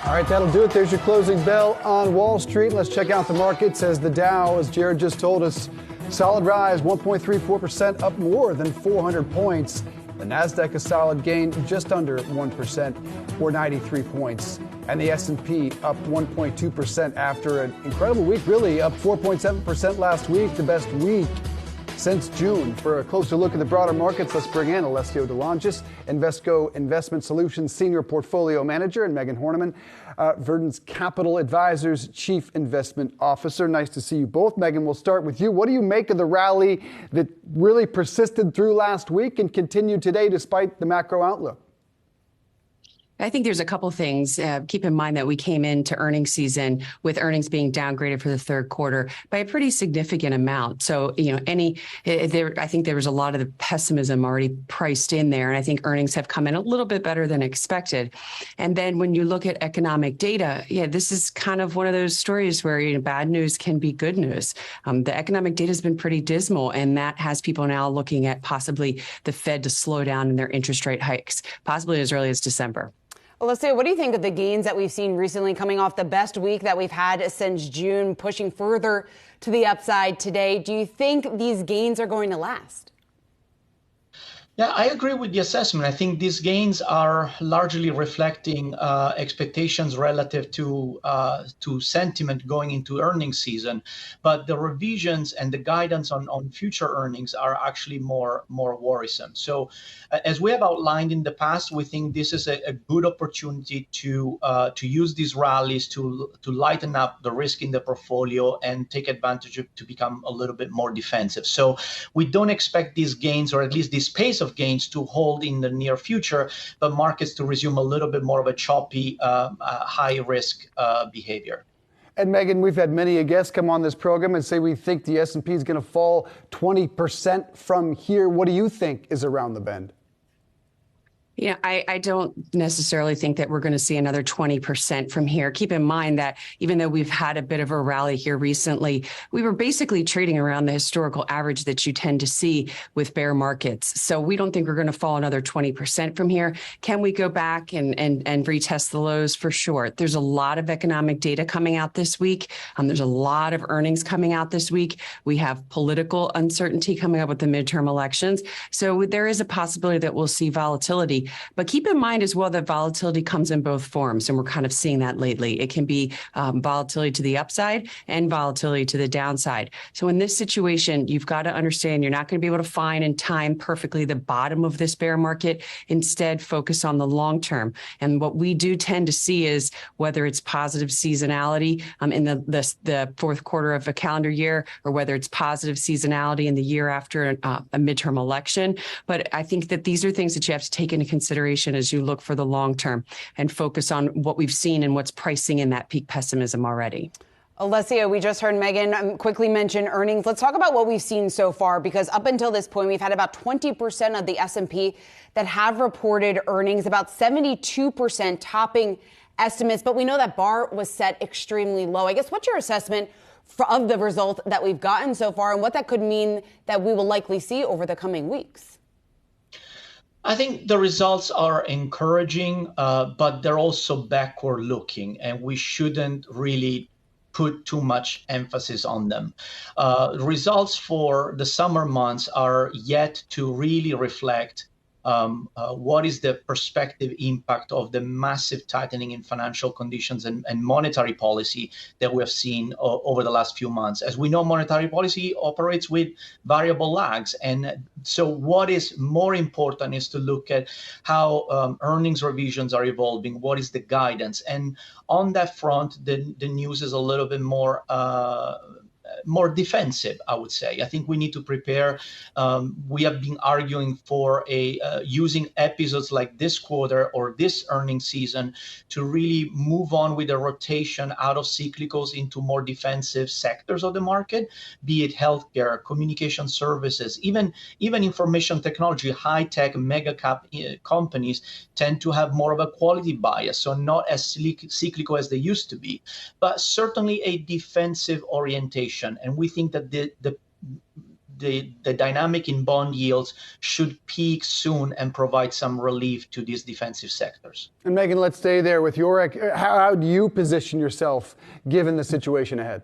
All right, that'll do it. There's your closing bell on Wall Street. Let's check out the markets as the Dow, as Jared just told us, solid rise, 1.34%, up more than 400 points. The Nasdaq a solid gain, just under 1%, or 93 points. And the S&P up 1.2% after an incredible week, really up 4.7% last week, the best week since June. For a closer look at the broader markets, let's bring in Alessio de Longis, Invesco Investment Solutions Senior Portfolio Manager, and Megan Horneman, Verdence Capital Advisors Chief Investment Officer. Nice to see you both. Megan, we'll start with you. What do you make of the rally that really persisted through last week and continued today despite the macro outlook? I think there's a couple things. Keep in mind that we came into earnings season with earnings being downgraded for the third quarter by a pretty significant amount. So, I think there was a lot of the pessimism already priced in there. And I think earnings have come in a little bit better than expected. And then when you look at economic data, this is kind of one of those stories where bad news can be good news. The economic data has been pretty dismal, and that has people now looking at possibly the Fed to slow down in their interest rate hikes, possibly as early as December. Alessio, what do you think of the gains that we've seen recently coming off the best week that we've had since June, pushing further to the upside today? Do you think these gains are going to last? Yeah, I agree with the assessment. I think these gains are largely reflecting expectations relative to sentiment going into earnings season, but the revisions and the guidance on future earnings are actually more worrisome. So, as we have outlined in the past, we think this is a good opportunity to use these rallies to lighten up the risk in the portfolio and take advantage of to become a little bit more defensive. So, we don't expect these gains, or at least this pace of gains, to hold in the near future, but markets to resume a little bit more of a choppy, high-risk behavior. And Megan, we've had many guests come on this program and say we think the S&P is going to fall 20% from here. What do you think is around the bend? I don't necessarily think that we're going to see another 20% from here. Keep in mind that even though we've had a bit of a rally here recently, we were basically trading around the historical average that you tend to see with bear markets. So we don't think we're going to fall another 20% from here. Can we go back and retest the lows? For sure. There's a lot of economic data coming out this week. There's a lot of earnings coming out this week. We have political uncertainty coming up with the midterm elections. So there is a possibility that we'll see volatility. But keep in mind as well that volatility comes in both forms, and we're kind of seeing that lately. It can be volatility to the upside and volatility to the downside. So in this situation, you've got to understand you're not going to be able to find and time perfectly the bottom of this bear market. Instead, focus on the long term. And what we do tend to see is whether it's positive seasonality in the fourth quarter of a calendar year, or whether it's positive seasonality in the year after a midterm election. But I think that these are things that you have to take into consideration as you look for the long term and focus on what we've seen and what's pricing in that peak pessimism already. Alessio, we just heard Megan quickly mention earnings. Let's talk about what we've seen so far, because up until this point, we've had about 20% of the S&P that have reported earnings, about 72% topping estimates. But we know that bar was set extremely low. I guess what's your assessment of the result that we've gotten so far and what that could mean that we will likely see over the coming weeks? I think the results are encouraging, but they're also backward looking, and we shouldn't really put too much emphasis on them. Results for the summer months are yet to really reflect what is the prospective impact of the massive tightening in financial conditions and monetary policy that we have seen over the last few months. As we know, monetary policy operates with variable lags. And so what is more important is to look at how earnings revisions are evolving. What is the guidance? And on that front, the news is a little bit more defensive, I would say. I think we need to prepare. We have been arguing for using episodes like this quarter or this earnings season to really move on with a rotation out of cyclicals into more defensive sectors of the market, be it healthcare, communication services, even information technology, high-tech, mega-cap companies tend to have more of a quality bias, so not as cyclical as they used to be, but certainly a defensive orientation. And we think that the dynamic in bond yields should peak soon and provide some relief to these defensive sectors. And Megan, let's stay there with how do you position yourself given the situation ahead?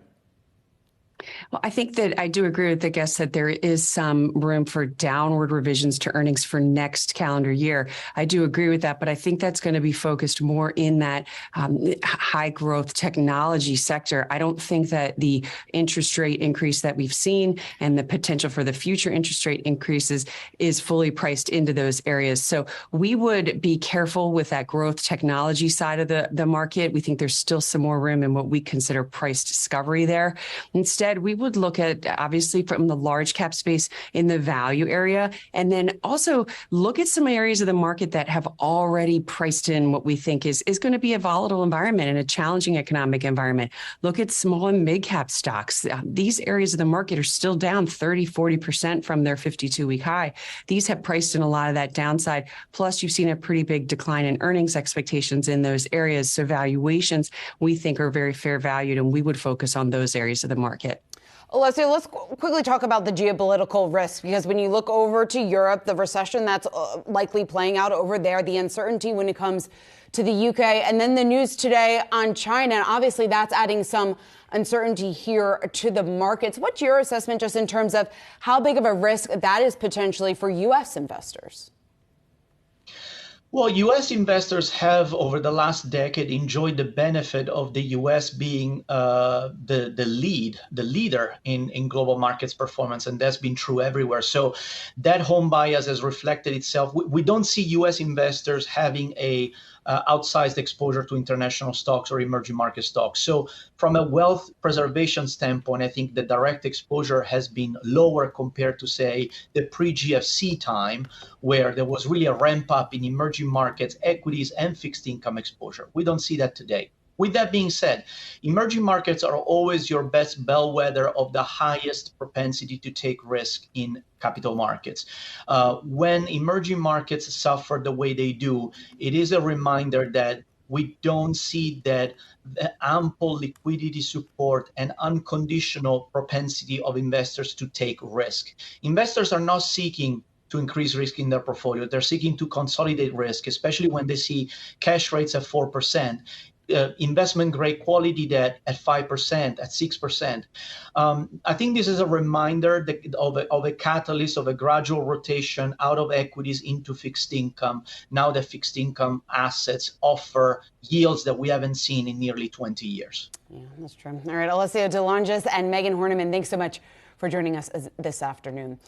Well, I think that I do agree with the guest that there is some room for downward revisions to earnings for next calendar year. I do agree with that, but I think that's going to be focused more in that high growth technology sector. I don't think that the interest rate increase that we've seen and the potential for the future interest rate increases is fully priced into those areas. So we would be careful with that growth technology side of the market. We think there's still some more room in what we consider price discovery there. Instead, we would look at, obviously, from the large cap space in the value area, and then also look at some areas of the market that have already priced in what we think is going to be a volatile environment and a challenging economic environment. Look at small and mid cap stocks. These areas of the market are still down 30-40% from their 52-week high. These have priced in a lot of that downside. Plus, you've seen a pretty big decline in earnings expectations in those areas. So valuations, we think, are very fair valued, and we would focus on those areas of the market. Alessio, let's quickly talk about the geopolitical risk, because when you look over to Europe, the recession that's likely playing out over there, the uncertainty when it comes to the UK, and then the news today on China, obviously that's adding some uncertainty here to the markets. What's your assessment just in terms of how big of a risk that is potentially for U.S. investors? Well, U.S. investors have, over the last decade, enjoyed the benefit of the U.S. being the leader in global markets performance, and that's been true everywhere. So that home bias has reflected itself. We don't see U.S. investors having a outsized exposure to international stocks or emerging market stocks. So from a wealth preservation standpoint, I think the direct exposure has been lower compared to, say, the pre-GFC time, where there was really a ramp up in emerging markets, equities, and fixed income exposure. We don't see that today. With that being said, emerging markets are always your best bellwether of the highest propensity to take risk in capital markets. When emerging markets suffer the way they do, it is a reminder that we don't see that the ample liquidity support and unconditional propensity of investors to take risk. Investors are not seeking to increase risk in their portfolio. They're seeking to consolidate risk, especially when they see cash rates at 4%. Investment grade quality debt at 5%, at 6%. I think this is a reminder of a catalyst of a gradual rotation out of equities into fixed income. Now that fixed income assets offer yields that we haven't seen in nearly 20 years. Yeah, that's true. All right, Alessio de Longis and Megan Horneman, thanks so much for joining us this afternoon.